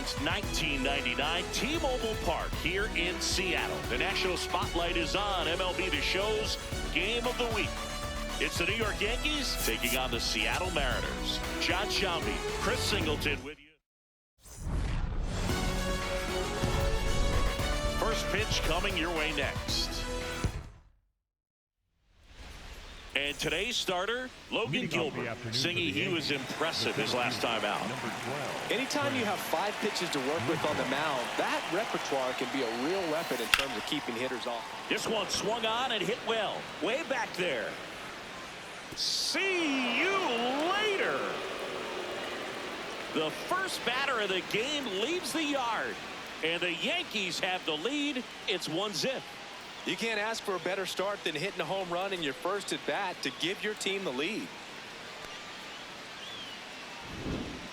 since 1999, T-Mobile Park here in Seattle. The national spotlight is on MLB The Show's Game of the Week. It's the New York Yankees taking on the Seattle Mariners. John Shelby, Chris Singleton with you. First pitch coming your way next. And today's starter, Logan Gilbert, singing he was impressive his last time out. Anytime you have 5 pitches to work with on the mound, that repertoire can be a real weapon in terms of keeping hitters off. This one swung on and hit well, way back there. See you later. The first batter of the game leaves the yard, and the Yankees have the lead. It's 1-0. You can't ask for a better start than hitting a home run in your first at bat to give your team the lead.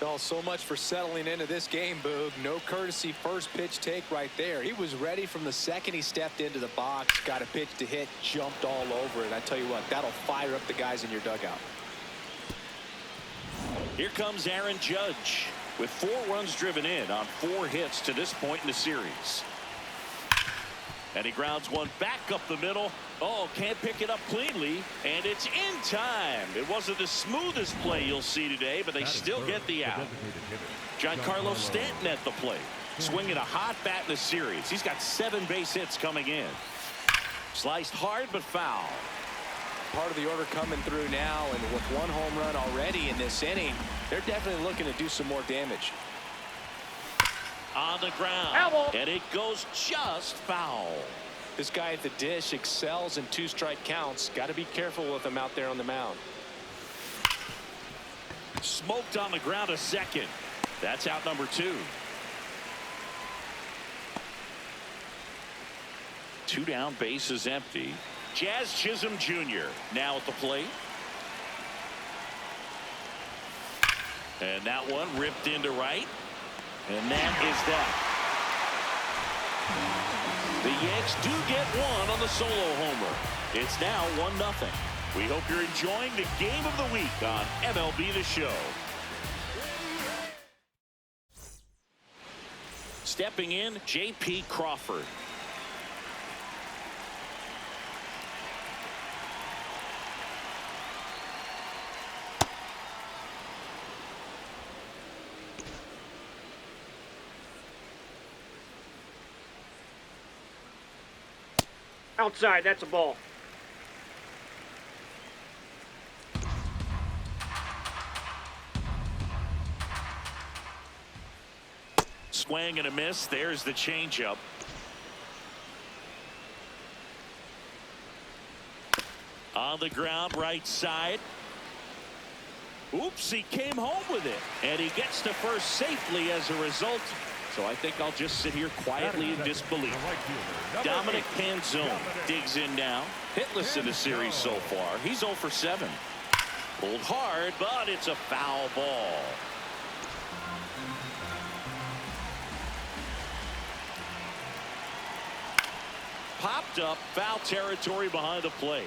Oh, so much for settling into this game, Boog. No courtesy first pitch take right there. He was ready from the second he stepped into the box, got a pitch to hit, jumped all over it. I tell you what, that'll fire up the guys in your dugout. Here comes Aaron Judge with 4 runs driven in on 4 hits to this point in the series. And he grounds one back up the middle. Oh, can't pick it up cleanly, and it's in time. It wasn't the smoothest play you'll see today, but they still get the out. Giancarlo Stanton at the plate, swinging a hot bat in the series. He's got 7 base hits coming in. Sliced hard but foul. Part of the order coming through now, and with 1 home run already in this inning, they're definitely looking to do some more damage. On the ground, and it goes just foul. This guy at the dish excels in 2-strike counts. Got to be careful with him out there on the mound. Smoked on the ground a second. That's out number 2. 2 down, base is empty. Jazz Chisholm Jr. now at the plate. And that one ripped into right. And that is that. The Yanks do get one on the solo homer. It's now 1-0. We hope you're enjoying the game of the week on MLB The Show. Stepping in, J.P. Crawford. Outside, that's a ball. Swing and a miss. There's the changeup. On the ground, right side. Oops, he came home with it. And he gets to first safely as a result. So I think I'll just sit here quietly in disbelief. Dominic Panzone digs in now. Hitless in the series so far. He's 0 for 7. Pulled hard, but it's a foul ball. Popped up, foul territory behind the plate.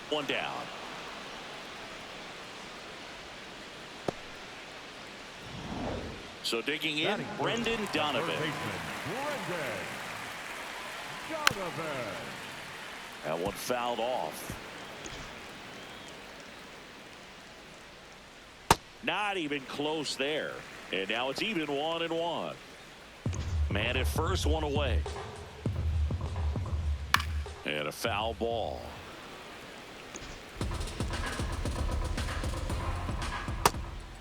1 down. So digging in, Brendan Donovan. That one fouled off. Not even close there. And now it's even 1-1. Man at first, 1 away. And a foul ball.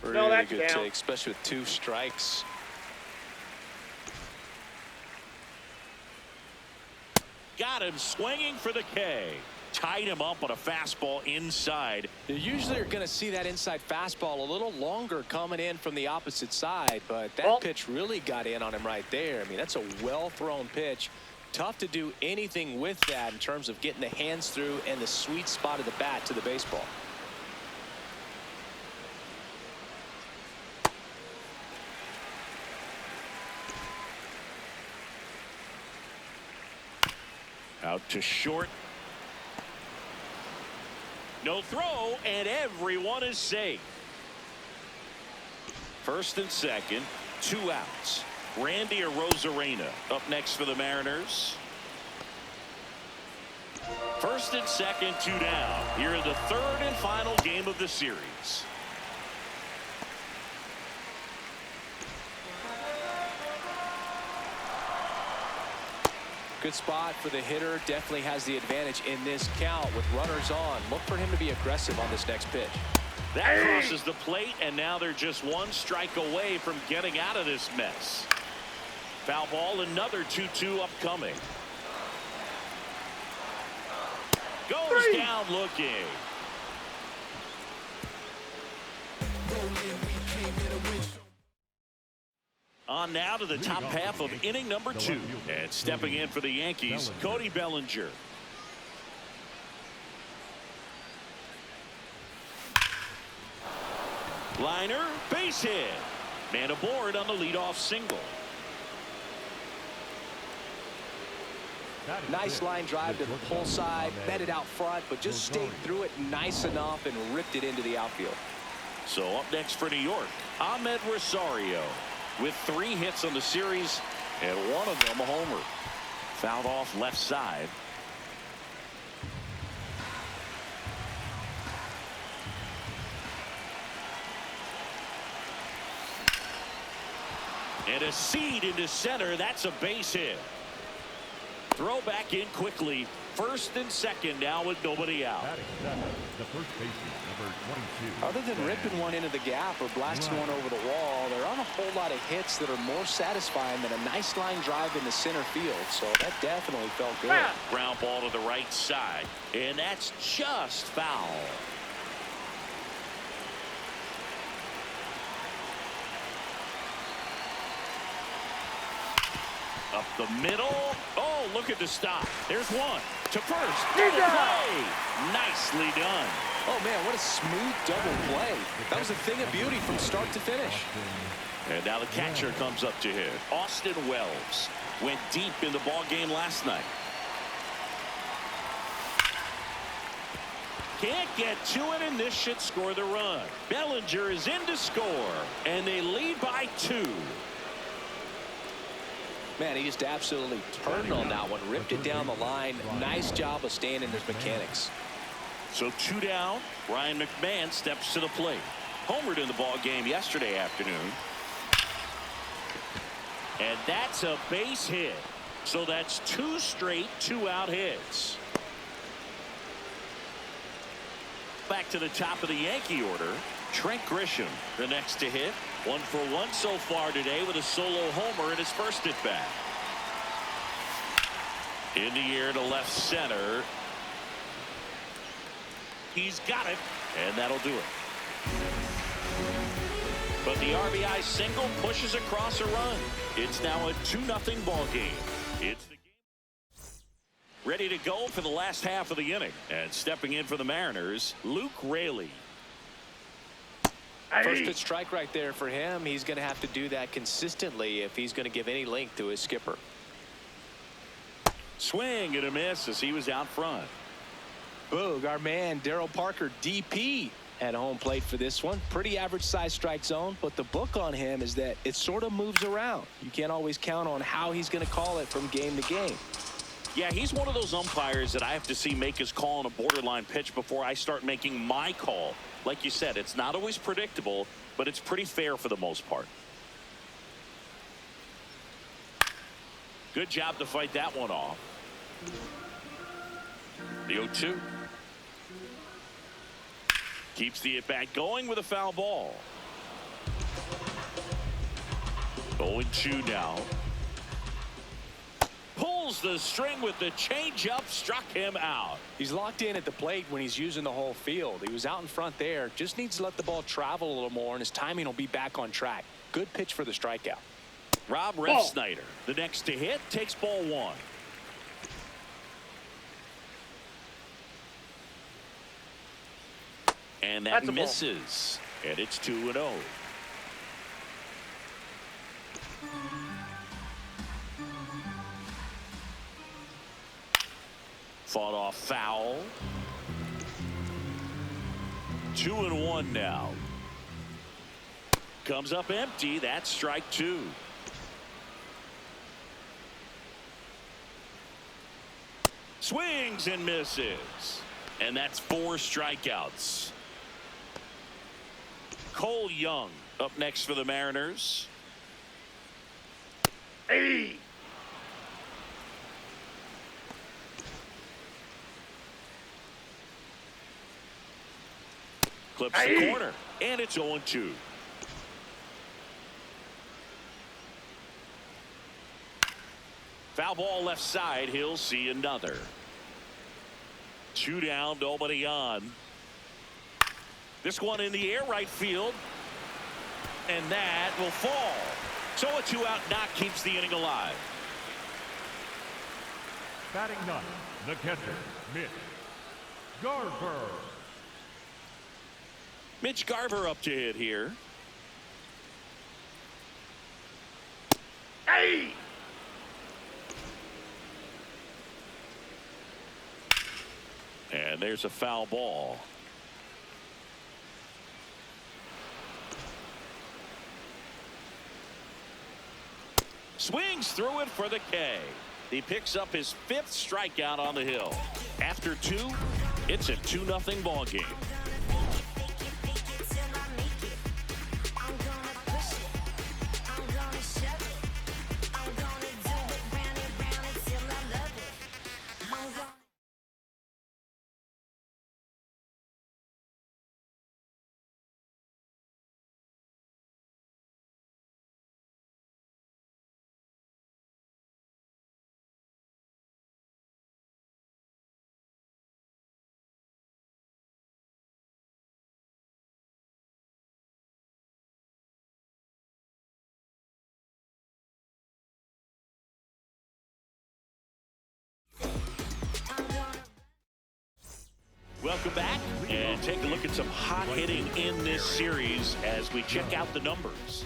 Really good take, especially with 2 strikes. Got him swinging for the K. Tied him up on a fastball inside. You usually are going to see that inside fastball a little longer coming in from the opposite side, but that pitch really got in on him right there. I mean, that's a well-thrown pitch. Tough to do anything with that in terms of getting the hands through and the sweet spot of the bat to the baseball. Out to short. No throw, and everyone is safe. First and second. 2 outs. Randy Arozarena up next for the Mariners. First and second, 2 down. Here in the 3rd and final game of the series. Good spot for the hitter. Definitely has the advantage in this count with runners on. Look for him to be aggressive on this next pitch. That crosses the plate, and now they're just 1 strike away from getting out of this mess. Foul ball, another 2-2 upcoming. Goes down looking. On now to the top half of inning number 2. And stepping in for the Yankees, Cody Bellinger. Liner, base hit. Man aboard on the leadoff single. Nice line drive to the pull side, met it out front, but just stayed through it nice enough and ripped it into the outfield. So up next for New York, Ahmed Rosario with 3 hits on the series and 1 of them a homer. Fouled off left side. And a seed into center. That's a base hit. Throw back in quickly. First and second now with nobody out. The first baseman, number 22. Other than ripping one into the gap or blasting one over the wall, there aren't a whole lot of hits that are more satisfying than a nice line drive into center field. So that definitely felt good. Ground ball to the right side. And that's just foul. Up the middle. Oh, look at the stop. There's one. To first. Double play. Nicely done. Oh, man, what a smooth double play. That was a thing of beauty from start to finish. And now the catcher comes up to hit. Austin Wells went deep in the ball game last night. Can't get to it, and this should score the run. Bellinger is in to score, and they lead by 2. Man, he just absolutely turned on that one, ripped it down the line. Nice job of staying in his mechanics. So 2 down. Ryan McMahon steps to the plate. Homered in the ball game yesterday afternoon. And that's a base hit. So that's 2 straight 2-out hits. Back to the top of the Yankee order. Trent Grisham, the next to hit. 1 for 1 so far today with a solo homer in his first at bat. In the air to left center. He's got it, and that'll do it. But the RBI single pushes across a run. It's now a 2-0 ball game. It's the game ready to go for the last half of the inning. And stepping in for the Mariners, Luke Raley. First pitch strike right there for him. He's going to have to do that consistently if he's going to give any length to his skipper. Swing and a miss as he was out front. Boog, our man Daryl Parker, DP, at home plate for this one. Pretty average size strike zone, but the book on him is that it sort of moves around. You can't always count on how he's going to call it from game to game. Yeah, he's one of those umpires that I have to see make his call on a borderline pitch before I start making my call. Like you said, it's not always predictable, but it's pretty fair for the most part. Good job to fight that one off. The 0-2. Keeps the at-bat going with a foul ball. 0-2 now. Pulls the string with the changeup, struck him out. He's locked in at the plate when he's using the whole field. He was out in front there. Just needs to let the ball travel a little more, and his timing will be back on track. Good pitch for the strikeout. Rob Refsnyder, the next to hit, takes ball 1. And that misses. And it's 2-0. Fought off foul. 2-1 now. comes up empty. That's strike two. Swings and misses. And that's 4 strikeouts. Cole Young up next for the Mariners. Hey! Clips the corner, and it's 0-2. Foul ball left side. He'll see another. 2 down, nobody on. This one in the air right field. And that will fall. So a 2-out knock keeps the inning alive. Batting ninth, the catcher, Mitch Garver. Mitch Garver up to hit here. Hey! And there's a foul ball. Swings through it for the K. He picks up his 5th strikeout on the hill. After 2, it's a 2-0 ball game. Welcome back, and take a look at some hot hitting in this series as we check out the numbers.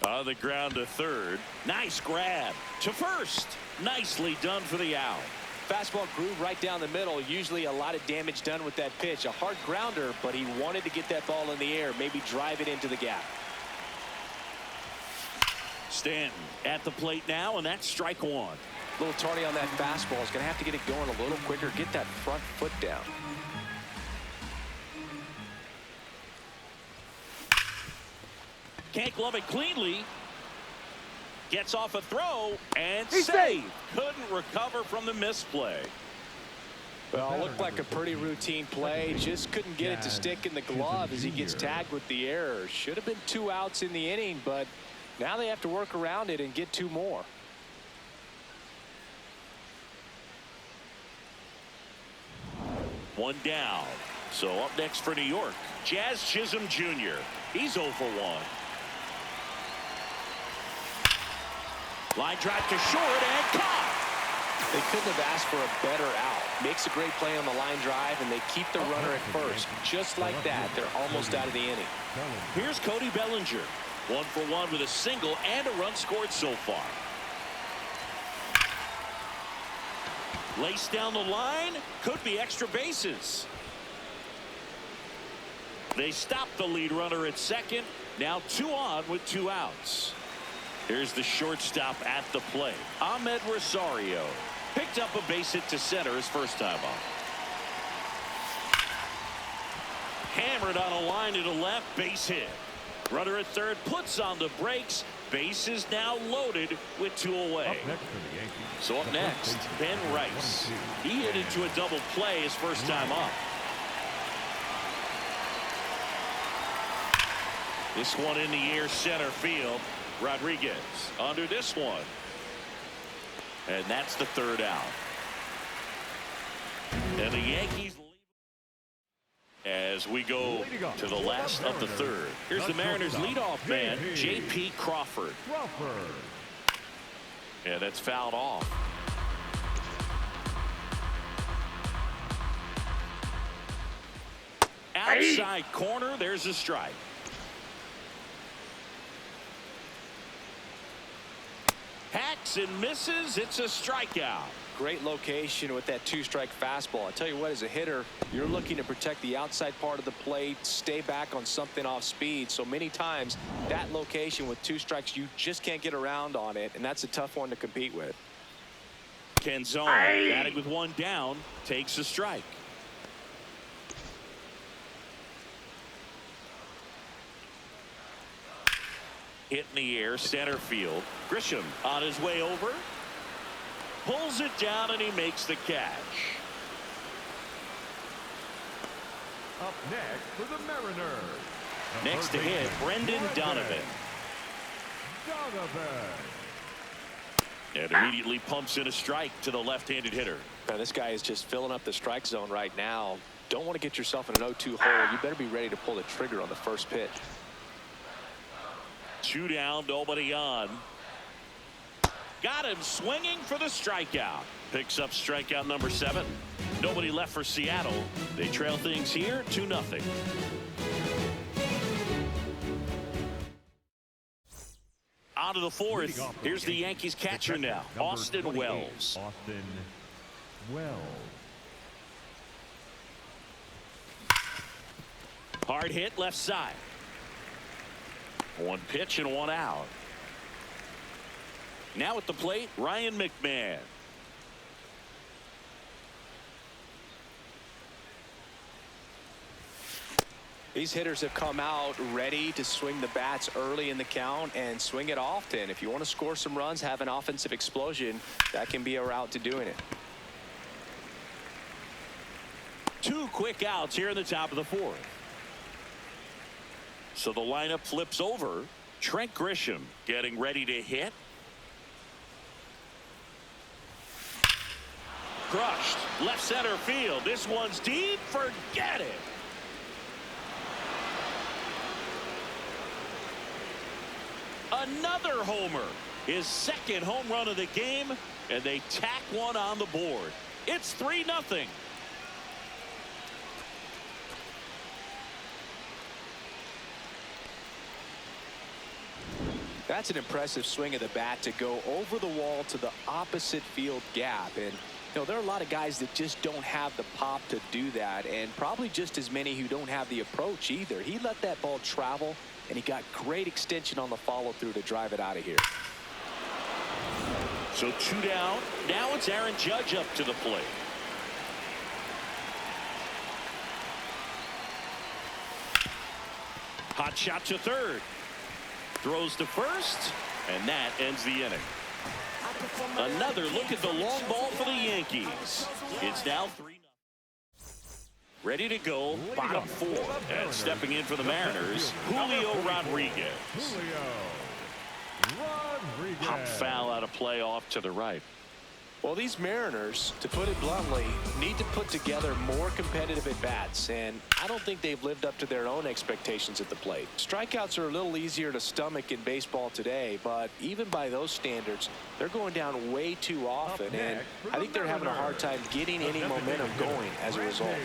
On the ground to third. Nice grab. To first. Nicely done for the out. Fastball groove right down the middle. Usually a lot of damage done with that pitch. A hard grounder, but he wanted to get that ball in the air, maybe drive it into the gap. Stanton at the plate now, and that's strike 1. A little tardy on that fastball. Is going to have to get it going a little quicker. Get that front foot down. Can't glove it cleanly. Gets off a throw and He's saved. Couldn't recover from the misplay. Well, looked like a pretty routine play. Just couldn't get it to stick in the glove as he gets tagged with the error. Should have been 2 outs in the inning, but now they have to work around it and get 2 more. One down. So up next for New York, Jazz Chisholm Jr. He's 0 for 1. Line drive to short and caught. They couldn't have asked for a better out. Makes a great play on the line drive, and they keep the runner at first. Just like that, they're almost out of the inning. Here's Cody Bellinger. 1 for 1 with a single and a run scored so far. Laced down the line. Could be extra bases. They stop the lead runner at second. Now 2 on with 2 outs. Here's the shortstop at the plate. Ahmed Rosario picked up a base hit to center his first time up. Hammered on a line to the left. Base hit. Runner at third puts on the brakes. Base is now loaded with 2 away. Up next for the Yankees. So up next, Ben Rice. He hit into a double play his first time up. This one in the air center field. Rodriguez under this one. And that's the 3rd out. And the Yankees lead as we go to the last of the 3rd. Here's the Mariners leadoff man, J.P. Crawford. And that's fouled off. Outside corner, there's a strike. Hacked Swings and misses. It's a strikeout. Great location with that two-strike fastball. I tell you what, as a hitter, you're looking to protect the outside part of the plate, stay back on something off speed. So many times that location with two strikes, you just can't get around on it, and that's a tough one to compete with. Canzone, batting with one down, takes a strike. Hit in the air, center field. Grisham on his way over. Pulls it down, and he makes the catch. Up next for the Mariners. Next to hit, Brendan Donovan. And immediately pumps in a strike to the left-handed hitter. Now, this guy is just filling up the strike zone right now. Don't want to get yourself in an 0-2 hole. You better be ready to pull the trigger on the first pitch. 2 down, nobody on. Got him swinging for the strikeout. Picks up strikeout number 7. Nobody left for Seattle. They trail things here 2-0. On to the 4th. Here's the Yankees catcher now, Austin Wells. Austin Wells. Hard hit left side. 1 pitch and 1 out. Now at the plate, Ryan McMahon. These hitters have come out ready to swing the bats early in the count and swing it often. If you want to score some runs, have an offensive explosion, that can be a route to doing it. 2 quick outs here in the top of the 4th. So the lineup flips over. Trent Grisham getting ready to hit. Crushed left center field. This one's deep. Forget it. Another homer. His 2nd home run of the game, and they tack one on the board. It's 3-0. That's an impressive swing of the bat to go over the wall to the opposite field gap. And you know, there are a lot of guys that just don't have the pop to do that, and probably just as many who don't have the approach either. He let that ball travel, and he got great extension on the follow-through to drive it out of here. So 2 down. Now it's Aaron Judge up to the plate. Hot shot to third. Throws to first, and that ends the inning. Another look at the long ball for the Yankees. It's now 3-0. Ready to go, bottom 4. And stepping in for the Mariners, Julio Rodriguez. Pop foul out of play off to the right. Well, these Mariners, to put it bluntly, need to put together more competitive at-bats, and I don't think they've lived up to their own expectations at the plate. Strikeouts are a little easier to stomach in baseball today, but even by those standards, they're going down way too often, and I think they're having a hard time getting any momentum going as a result.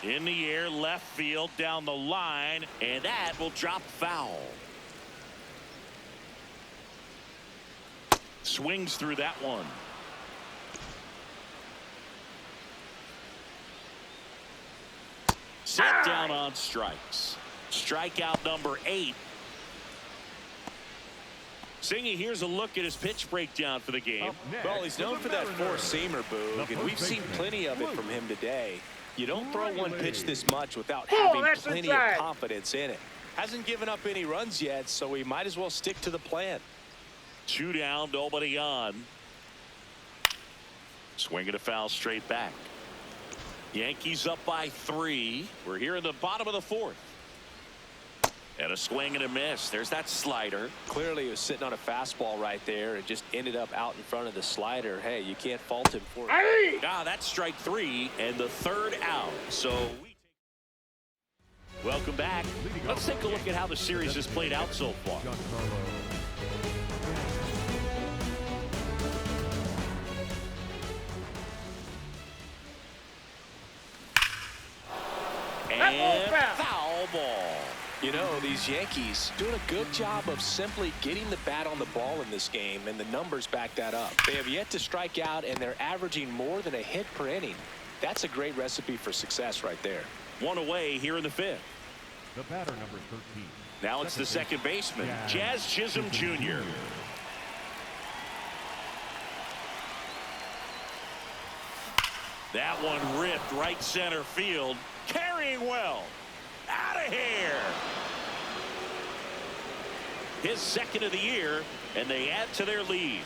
In the air, left field, down the line, and that will drop foul. Swings through that one. Set down on strikes. Strikeout number 8. Singy, here's a look at his pitch breakdown for the game. Well, he's known for that four-seamer, Boog, and we've seen plenty of it from him today. You don't throw one pitch this much without having plenty of confidence in it. Hasn't given up any runs yet, so we might as well stick to the plan. 2 down, nobody on. Swinging a foul straight back. Yankees up by 3. We're here in the bottom of the 4th. And a swing and a miss. There's that slider. Clearly he was sitting on a fastball right there and just ended up out in front of the slider. Hey, you can't fault him for it. That's strike 3 and the 3rd out. So welcome back. Let's take a look at how the series has played out so far. And foul ball. You know, these Yankees doing a good job of simply getting the bat on the ball in this game, and the numbers back that up. They have yet to strike out, and they're averaging more than a hit per inning. That's a great recipe for success right there. One away here in the fifth. The batter, number 13. Now it's the second baseman, Jazz Chisholm Jr. That one ripped right center field. Carrying well. Out of here. His second of the year, and they add to their lead.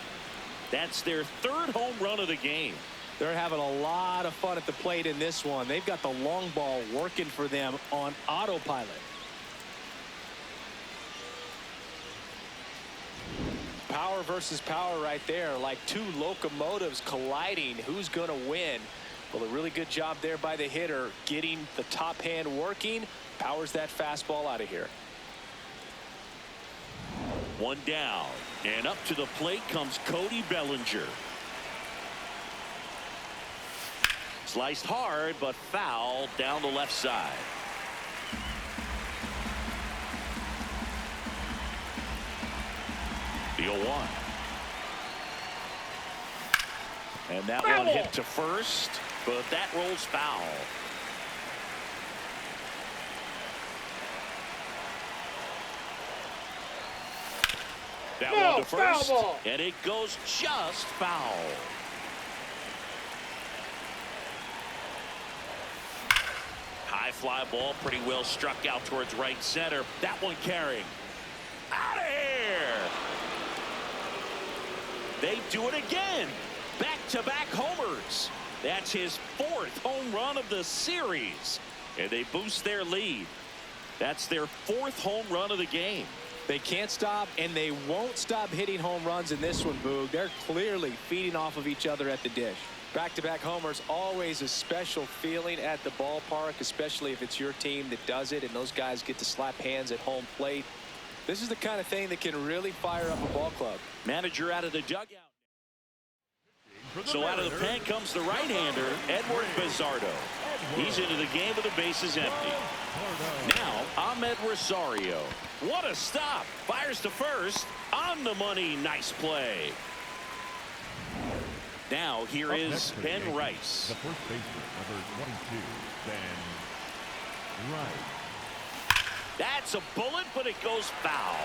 That's their third home run of the game. They're having a lot of fun at the plate in this one. They've got the long ball working for them on autopilot. Power versus power right there, like two locomotives colliding. Who's going to win? Well, a really good job there by the hitter, getting the top hand working. Powers that fastball out of here. One down, and up to the plate comes Cody Bellinger. Sliced hard, but foul down the left side. The 0-1. And that one hit to first, but that rolls foul. That one to first, and it goes just foul. High fly ball, pretty well struck out towards right center. That one carrying. Out of here. They do it again. Back-to-back homers. That's his fourth home run of the series, and they boost their lead. That's their fourth home run of the game. They can't stop, and they won't stop hitting home runs in this one, Boog. They're clearly feeding off of each other at the dish. Back-to-back homers, always a special feeling at the ballpark, especially if it's your team that does it, and those guys get to slap hands at home plate. This is the kind of thing that can really fire up a ball club. Manager out of the dugout. So out of the pen comes the right-hander, Edward Bizardo. He's into the game with the bases empty. Now, Ahmed Rosario. What a stop. Fires to first. On the money. Nice play. Now, here is Ben Rice. The first baseman, number 22, Ben Rice. That's a bullet, but it goes foul.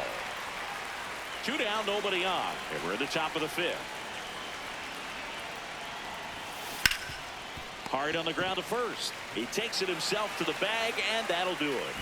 Two down, nobody on. And we're at the top of the fifth. Hard on the ground to first. He takes it himself to the bag, and that'll do it.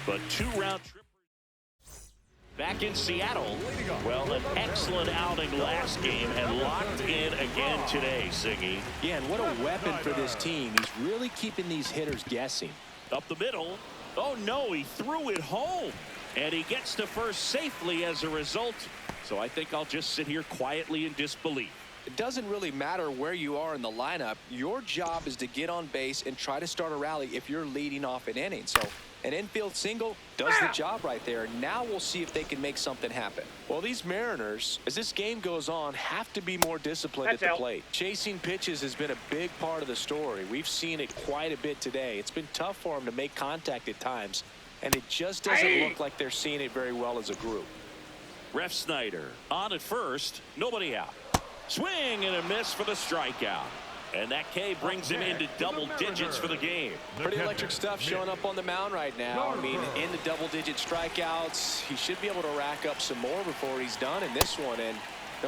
But two-round trippers back in Seattle. Well, an excellent outing last game and locked in again today, Siggy. Yeah, and what a weapon for this team. He's really keeping these hitters guessing. Up the middle. Oh, no, he threw it home. And he gets to first safely as a result. So I think I'll just sit here quietly in disbelief. It doesn't really matter where you are in the lineup. Your job is to get on base and try to start a rally if you're leading off an inning. So an infield single does the job right there. Now we'll see if they can make something happen. Well, these Mariners, as this game goes on, have to be more disciplined at the plate. Chasing pitches has been a big part of the story. We've seen it quite a bit today. It's been tough for them to make contact at times, and it just doesn't look like they're seeing it very well as a group. Ref Snyder on at first, nobody out. Swing and a miss for the strikeout. And that K brings him into double digits for the game. Pretty electric stuff showing up on the mound right now. I mean, in the double-digit strikeouts, he should be able to rack up some more before he's done in this one. And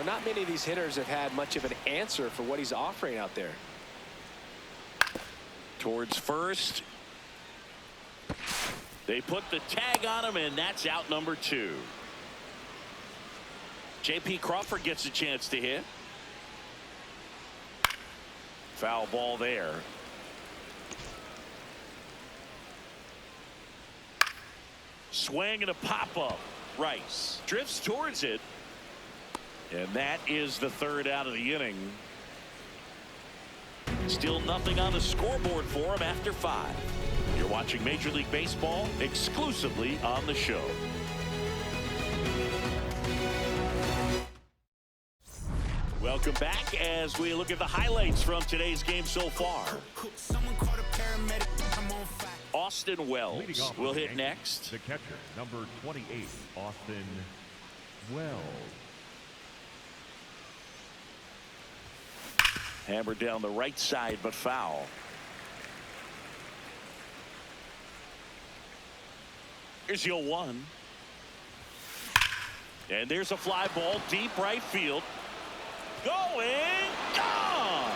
not many of these hitters have had much of an answer for what he's offering out there. Towards first. They put the tag on him, and that's out number 2. J.P. Crawford gets a chance to hit. Foul ball there. Swing and a pop-up. Rice drifts towards it. And that is the third out of the inning. Still nothing on the scoreboard for him after 5. You're watching Major League Baseball exclusively on the show. Welcome back as we look at the highlights from today's game so far. Austin Leading Wells off will for the hit Yankees, next. The catcher, number 28, Austin Wells. Hammered down the right side, but foul. Here's your 1. And there's a fly ball deep right field. Going, gone.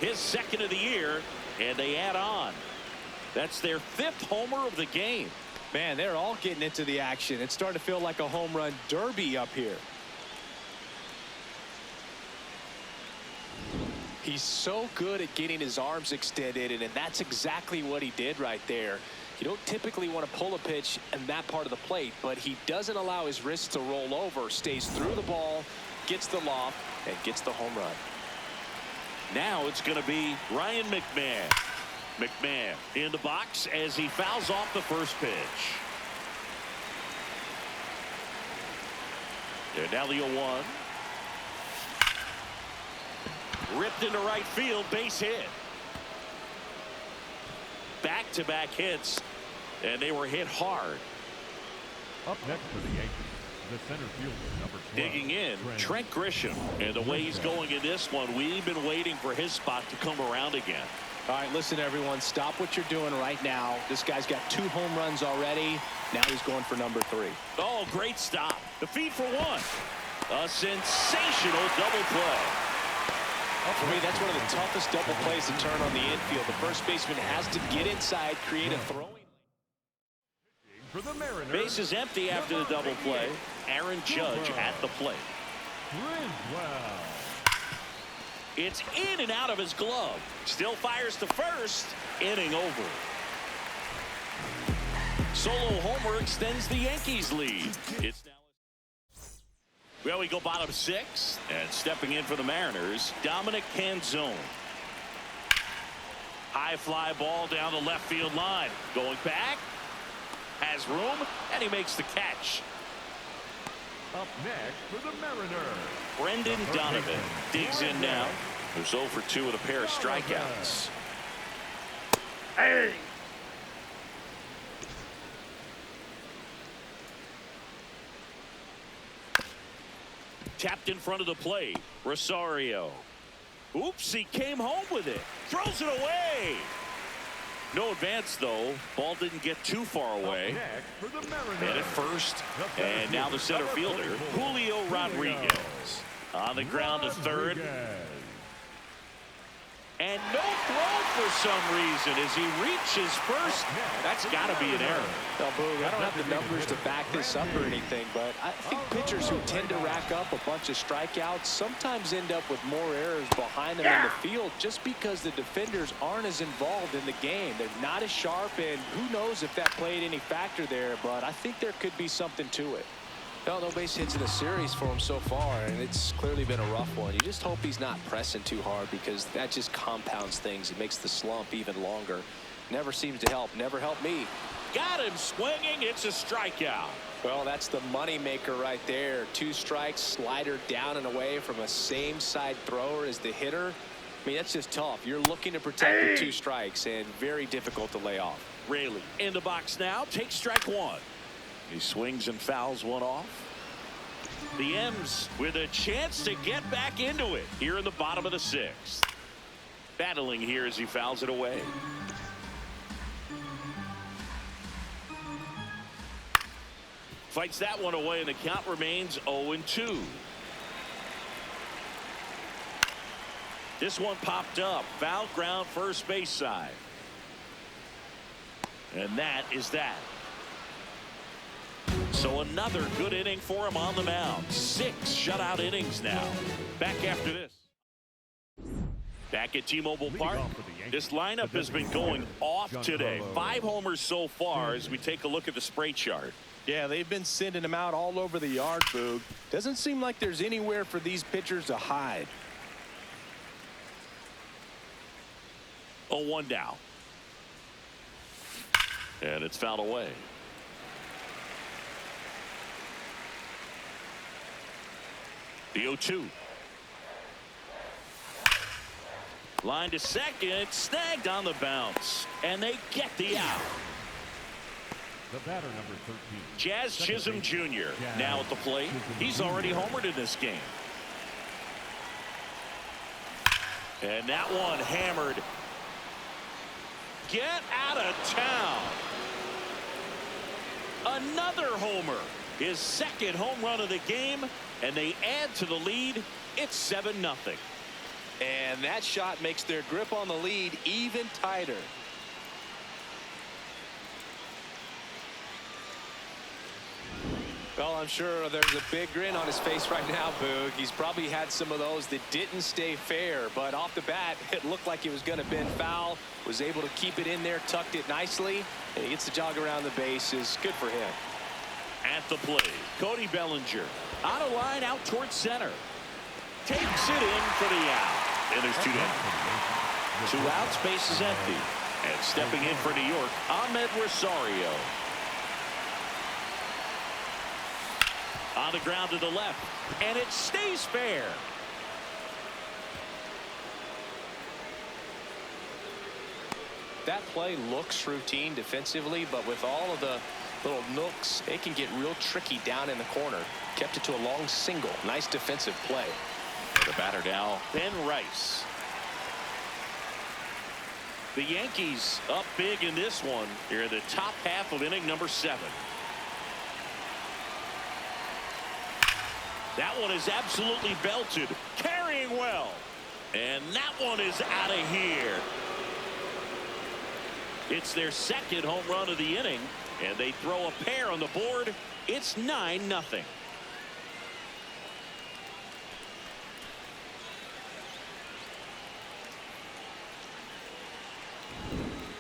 His second of the year, and they add on. That's their 5th homer of the game. Man, they're all getting into the action. It's starting to feel like a home run derby up here. He's so good at getting his arms extended, and that's exactly what he did right there. You don't typically want to pull a pitch in that part of the plate, but he doesn't allow his wrists to roll over, stays through the ball, gets the loft, and gets the home run. Now it's going to be Ryan McMahon. McMahon in the box as he fouls off the first pitch. And now the 0-1. Ripped into right field, base hit. Back-to-back hits, and they were hit hard. Up next for the Yankees, the center fielder, number 12. Digging in, Trent Grisham. And the way he's going in this one, we've been waiting for his spot to come around again. All right, listen, everyone, stop what you're doing right now. This guy's got 2 home runs already. Now he's going for number 3. Oh, great stop. The feed for 1. A sensational double play. For me, that's one of the toughest double plays to turn on the infield. The first baseman has to get inside, create a throwing. For the Mariners, Base is empty after the double play. Aaron Judge at the plate. Griswold. It's in and out of his glove. Still fires to first. Inning over. Solo homer extends the Yankees lead. It's now. Well, we go bottom 6, and stepping in for the Mariners, Dominic Canzone. High fly ball down the left field line. Going back, has room, and he makes the catch. Up next for the Mariners, Brendan Donovan digs in now. There's 0 for 2 with a pair of strikeouts. Hey! Tapped in front of the plate. Rosario. Oops, he came home with it. Throws it away. No advance, though. Ball didn't get too far away. next for the Mariners, And at first, and now the center fielder, Julio Rodriguez. On the ground to third. And no throw for some reason as he reaches first. That's got to be an error. Well, Boog, I don't have the numbers to back this up or anything, but I think pitchers who tend to rack up a bunch of strikeouts sometimes end up with more errors behind them in the field just because the defenders aren't as involved in the game. They're not as sharp, and who knows if that played any factor there, but I think there could be something to it. Well, no base hits in the series for him so far, and it's clearly been a rough one. You just hope he's not pressing too hard because that just compounds things. It makes the slump even longer. Never seems to help. Never helped me. Got him swinging. It's a strikeout. Well, that's the money maker right there. 2 strikes, slider down and away from a same side thrower as the hitter. I mean, that's just tough. You're looking to protect with 2 strikes and very difficult to lay off. Raley in the box now. Takes strike 1. He swings and fouls one off. The M's with a chance to get back into it here in the bottom of the 6th. Battling here as he fouls it away. Fights that one away, and the count remains 0-2. This one popped up. Foul ground first base side. And that is that. So another good inning for him on the mound. 6 shutout innings now. Back after this. Back at T-Mobile Park. This lineup has been going off today. 5 homers so far as we take a look at the spray chart. Yeah, they've been sending him out all over the yard, Boog. Doesn't seem like there's anywhere for these pitchers to hide. 0-1 down. And it's fouled away. The 0-2. Line to second, snagged on the bounce, and they get the out. The batter, number 13. Jazz Chisholm Jr. now at the plate. He's already homered in this game. And that one hammered. Get out of town. Another homer. His second home run of the game, and they add to the lead. It's 7-0. And that shot makes their grip on the lead even tighter. Well, I'm sure there's a big grin on his face right now, Boog. He's probably had some of those that didn't stay fair, but off the bat, it looked like it was going to bend foul. Was able to keep it in there, tucked it nicely, and he gets the jog around the bases. Good for him. At the plate, Cody Bellinger. On a line out towards center. Takes it in for the out. And there's 2 down. 2 outs, base is empty. And stepping in for New York, Ahmed Rosario. On the ground to the left, and it stays fair. That play looks routine defensively, but with all of the little nooks, it can get real tricky down in the corner. Kept it to a long single. Nice defensive play. The batter now, Ben Rice. The Yankees up big in this one here in the top half of inning number 7. That one is absolutely belted, carrying well, and that one is out of here. It's their second home run of the inning, and they throw a pair on the board. It's 9-0.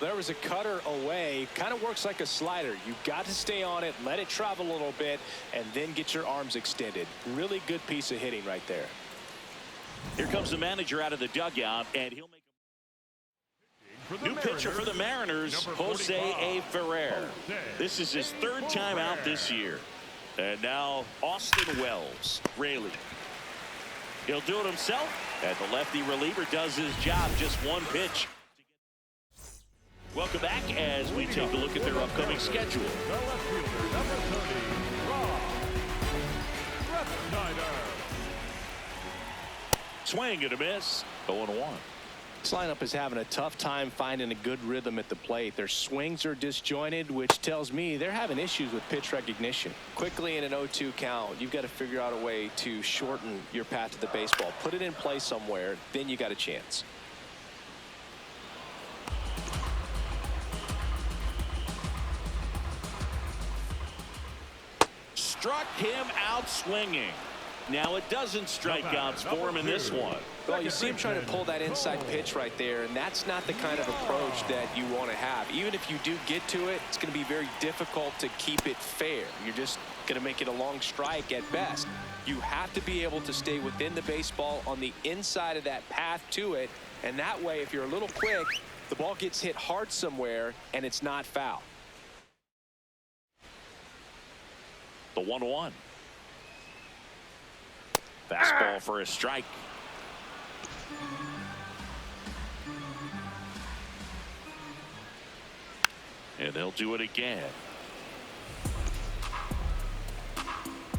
There was a cutter away. Kind of works like a slider. You got to stay on it, let it travel a little bit, and then get your arms extended. Really good piece of hitting right there. Here comes the manager out of the dugout, and he'll make a new pitcher for the Mariners, Jose A. Ferrer. This is his 3rd time out this year. And now Austin Wells. Raley. He'll do it himself, and the lefty reliever does his job. Just one pitch. Welcome back as we take a look at their upcoming schedule. The left fielder, number 30, Rob Snyder. Swing and a miss. 0-1. This lineup is having a tough time finding a good rhythm at the plate. Their swings are disjointed, which tells me they're having issues with pitch recognition. Quickly in an 0-2 count, you've got to figure out a way to shorten your path to the baseball. Put it in play somewhere, then you got a chance. Struck him out swinging. Now it doesn't strike outs for him in this one. Well, you see him trying to pull that inside pitch right there, and that's not the kind of approach that you want to have. Even if you do get to it, it's going to be very difficult to keep it fair. You're just going to make it a long strike at best. You have to be able to stay within the baseball on the inside of that path to it, and that way, if you're a little quick, the ball gets hit hard somewhere, and it's not foul. The 1-1. Fastball for a strike. And they'll do it again.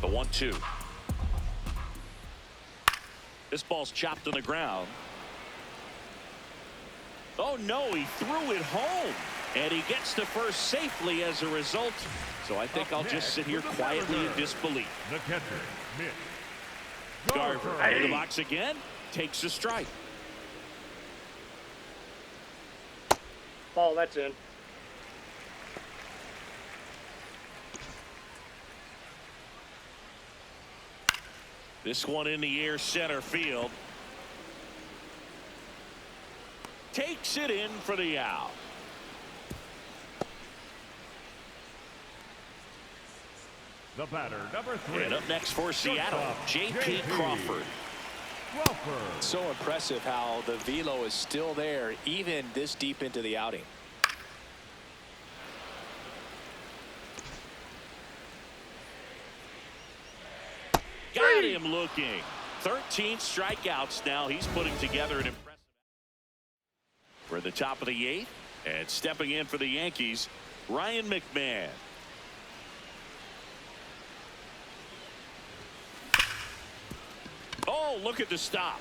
The 1-2. This ball's chopped on the ground. Oh no, he threw it home. And he gets to first safely as a result. So I think I'll just sit here quietly in disbelief. The catcher, Mitch Garver in the box again. Takes a strike. Ball, that's in. This one in the air, center field. Takes it in for the out. The batter, number 3. And up next for Seattle, J.P. Crawford. So impressive how the velo is still there even this deep into the outing. Got him looking. 13 strikeouts now. He's putting together an impressive We're at the top of the 8th, and stepping in for the Yankees, Ryan McMahon. Oh, look at the stop.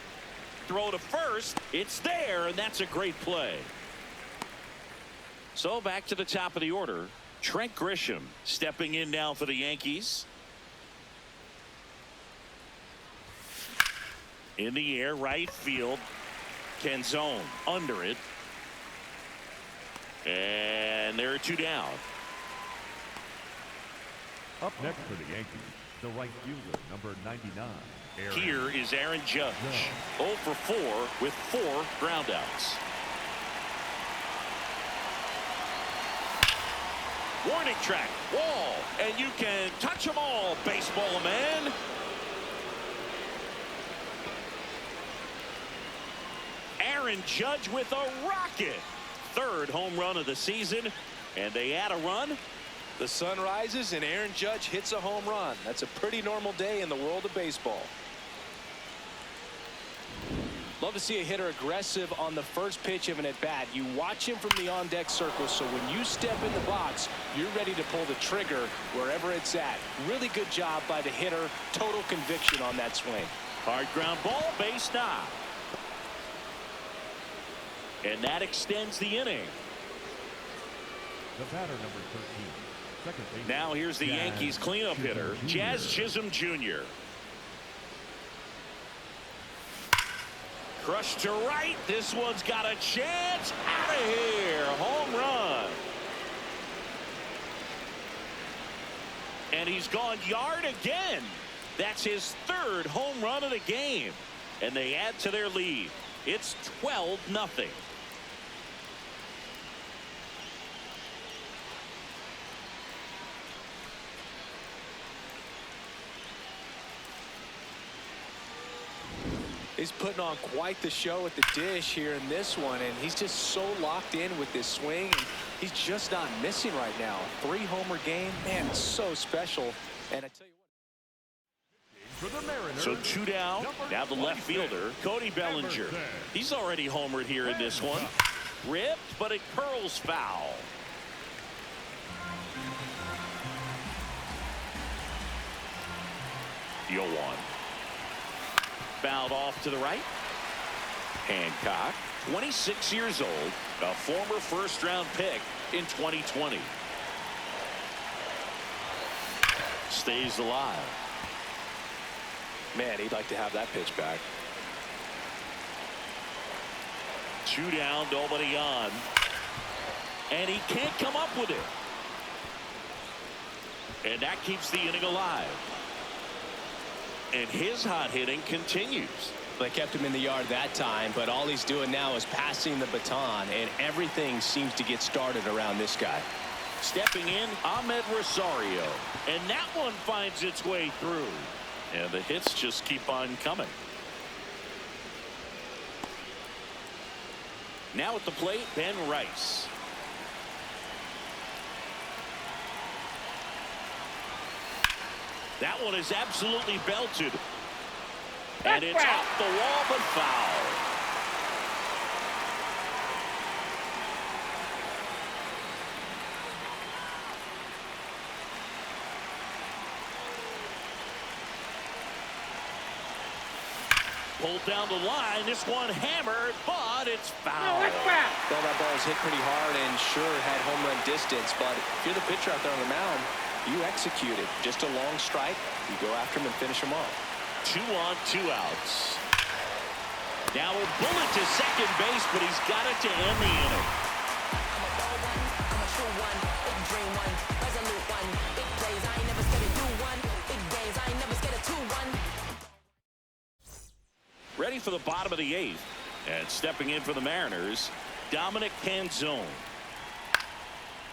Throw to first. It's there, and that's a great play. So back to the top of the order. Trent Grisham stepping in now for the Yankees. In the air, right field. Canzone under it. And there are 2 down. Up next for the Yankees, the right fielder, number 99. Here is Aaron Judge. 0 for 4 with 4 groundouts. Warning track, wall, and you can touch them all, baseball man. Aaron Judge with a rocket. 3rd home run of the season, and they add a run. The sun rises and Aaron Judge hits a home run. That's a pretty normal day in the world of baseball. Love to see a hitter aggressive on the first pitch of an at-bat. You watch him from the on-deck circle, so when you step in the box, you're ready to pull the trigger wherever it's at. Really good job by the hitter. Total conviction on that swing. Hard ground ball, base knock. And that extends the inning. The batter, number 13. Second base. Now here's the Yankees cleanup hitter, Jazz Chisholm Jr. Crushed to right. This one's got a chance. Out of here. Home run. And he's gone yard again. That's his 3rd home run of the game. And they add to their lead. It's 12-0. He's putting on quite the show at the dish here in this one, and he's just so locked in with this swing. And he's just not missing right now. 3-homer game, man, it's so special. And I tell you what. For the Mariners, So 2 down. Now the left fielder, Cody Bellinger. He's already homered here in this one. Ripped, but it curls foul. The 0-1. Fouled off to the right. Hancock, 26 years old, a former first-round pick in 2020. Stays alive. Man, he'd like to have that pitch back. 2 down, nobody on. And he can't come up with it. And that keeps the inning alive. And his hot hitting continues. They kept him in the yard that time, but all he's doing now is passing the baton, and everything seems to get started around this guy. Stepping in, Ahmed Rosario. And that one finds its way through. And the hits just keep on coming. Now at the plate, Ben Rice. That one is absolutely belted. And it's off the wall, but foul. Pulled down the line. This one hammered, but it's foul. Well, that ball was hit pretty hard and sure had home run distance, but if you're the pitcher out there on the mound, you execute it. Just a long strike. You go after him and finish him off. 2 on, 2 outs. Now a bullet to second base, but he's got it to end the inning. Ready for the bottom of the 8th. And stepping in for the Mariners, Dominic Canzone.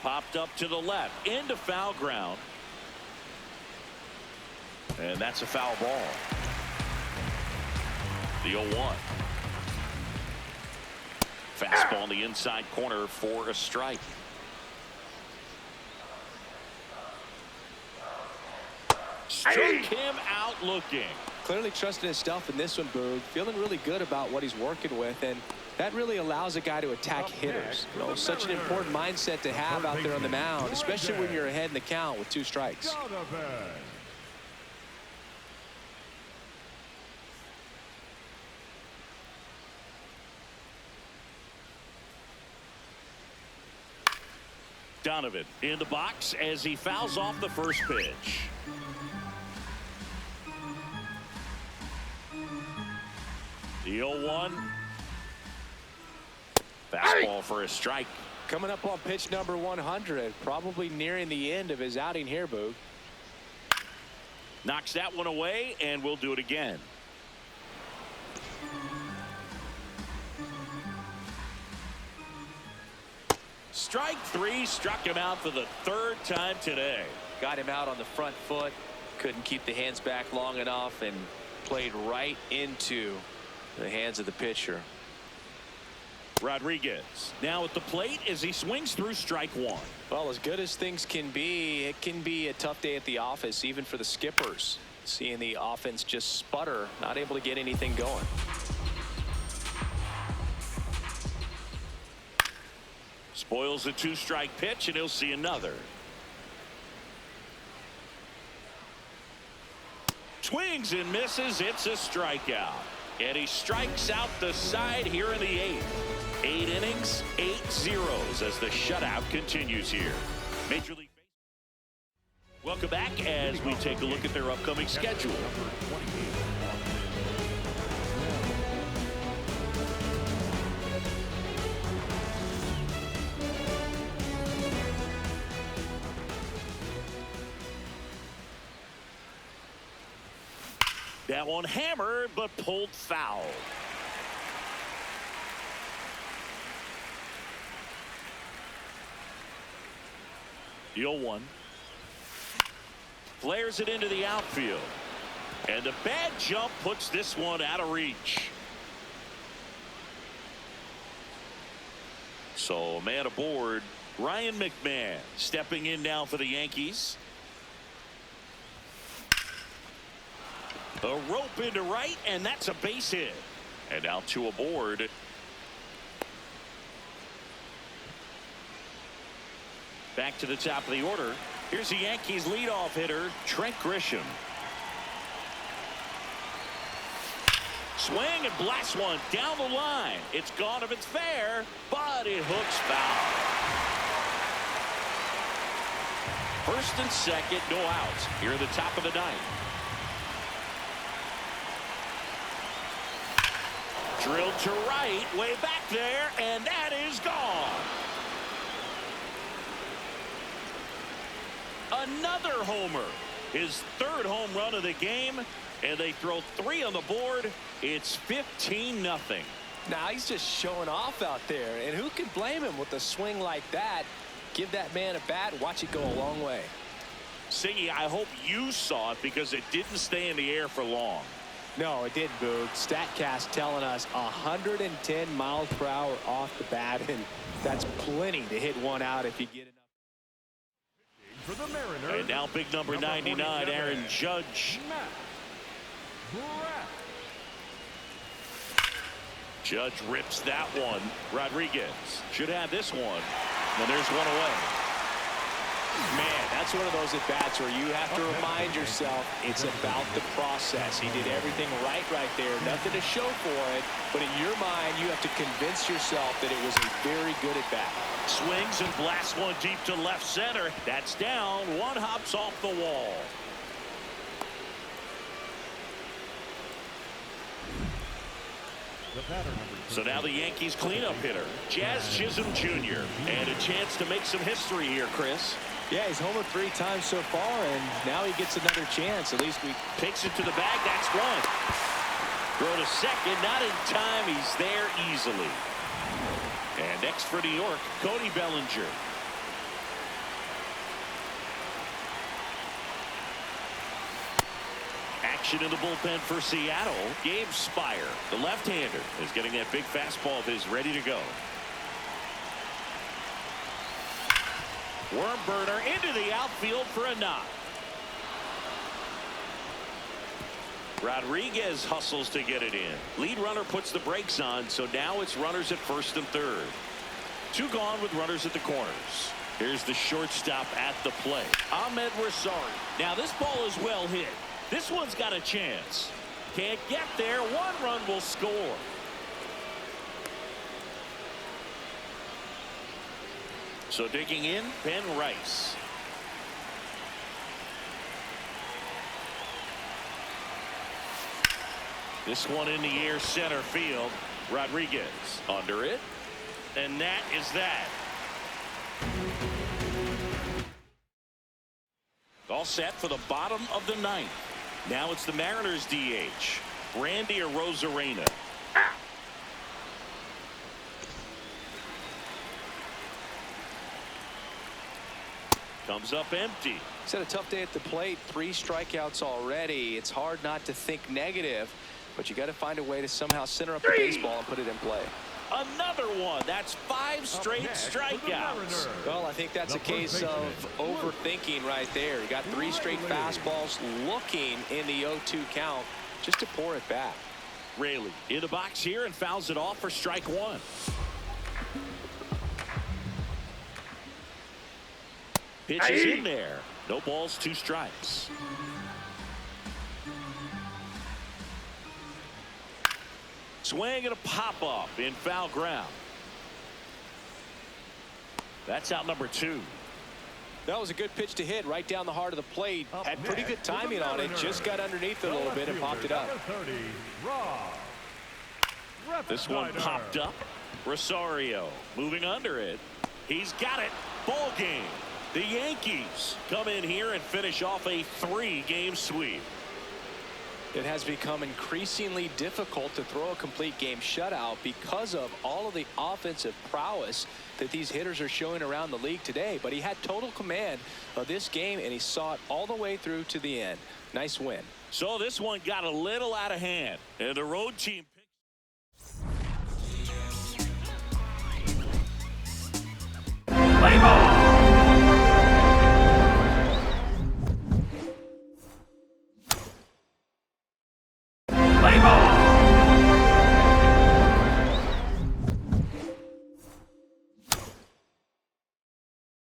Popped up to the left, into foul ground. And that's a foul ball. The 0-1. Fastball in the inside corner for a strike. Struck him out looking. Clearly trusting his stuff in this one, Boog. Feeling really good about what he's working with. And That really allows a guy to attack hitters. You know, such an important mindset to have out there on the mound, especially when you're ahead in the count with 2 strikes. Donovan in the box as he fouls off the first pitch. The 0-1. Fastball for a strike. Coming up on pitch number 100, probably nearing the end of his outing here, Boog. Knocks that one away, and we'll do it again. Strike 3, struck him out for the 3rd time today. Got him out on the front foot, couldn't keep the hands back long enough, and played right into the hands of the pitcher. Rodriguez now at the plate as he swings through strike 1. Well, as good as things can be, it can be a tough day at the office, even for the skippers. Seeing the offense just sputter, not able to get anything going. Spoils a 2-strike pitch, and he'll see another. Swings and misses. It's a strikeout. And he strikes out the side here in the 8th. 8 innings, 8 zeros as the shutout continues here. Major League Baseball. Welcome back as we take a look at their upcoming schedule. That one hammered, but pulled foul. The 0-1. Flares it into the outfield. And the bad jump puts this one out of reach. So, man aboard, Ryan McMahon stepping in now for the Yankees. A rope into right, and that's a base hit. And now 2 aboard. Back to the top of the order. Here's the Yankees leadoff hitter, Trent Grisham. Swing and blast one down the line. It's gone if it's fair, but it hooks foul. First and second, no outs here at the top of the 9th. Drilled to right, way back there, and that is gone. Another homer. His 3rd home run of the game, and they throw 3 on the board. It's 15-0. Now he's just showing off out there, and who can blame him with a swing like that? Give that man a bat, watch it go a long way. Singy, I hope you saw it because it didn't stay in the air for long. No, it didn't, Boog. StatCast telling us 110 miles per hour off the bat, and that's plenty to hit one out if you get enough. For the Mariners, and now big number 99, Aaron Judge. Judge rips that one. Rodriguez should have this one. And there's one away. Man, that's one of those at-bats where you have to remind yourself it's about the process. He did everything right there. Nothing to show for it. But in your mind, you have to convince yourself that it was a very good at-bat. Swings and blasts one deep to left center. That's down. One hops off the wall. So now the Yankees cleanup hitter, Jazz Chisholm Jr. And a chance to make some history here, Chris. Yeah, he's homered 3 times so far, and now he gets another chance. At least we picks it to the bag. That's one. Throw to second, not in time. He's there easily. And next for New York, Cody Bellinger. Action in the bullpen for Seattle. Gabe Spire, the left-hander, is getting that big fastball of his ready to go. Worm burner into the outfield for a knock. Rodriguez hustles to get it in. Lead runner puts the brakes on, so now it's runners at first and third. 2 gone with runners at the corners. Here's the shortstop at the plate. Ahmed Rosario. Now this ball is well hit. This one's got a chance. Can't get there. 1 run will score. So digging in, Ben Rice. This one in the air, center field. Rodriguez under it. And that is that. All set for the bottom of the 9th. Now it's the Mariners DH. Randy Arozarena. Comes up empty. He's had a tough day at the plate. 3 strikeouts already. It's hard not to think negative, but you got to find a way to somehow center up the baseball and put it in play. Another one. That's 5 straight strikeouts. Well, I think that's a case of overthinking right there. You got 3 straight fastballs looking in the 0-2 count just to pour it back. Raley in the box here and fouls it off for strike 1. Pitch is in there. No balls, 2 strikes. Swing and a pop-up in foul ground. That's out number 2. That was a good pitch to hit right down the heart of the plate. Had pretty good timing on it. Just got underneath it a little bit and popped it up. This one popped up. Rosario moving under it. He's got it. Ball game. The Yankees come in here and finish off a 3-game sweep. It has become increasingly difficult to throw a complete game shutout because of all of the offensive prowess that these hitters are showing around the league today. But he had total command of this game, and he saw it all the way through to the end. Nice win. So this one got a little out of hand, and the road team Play ball.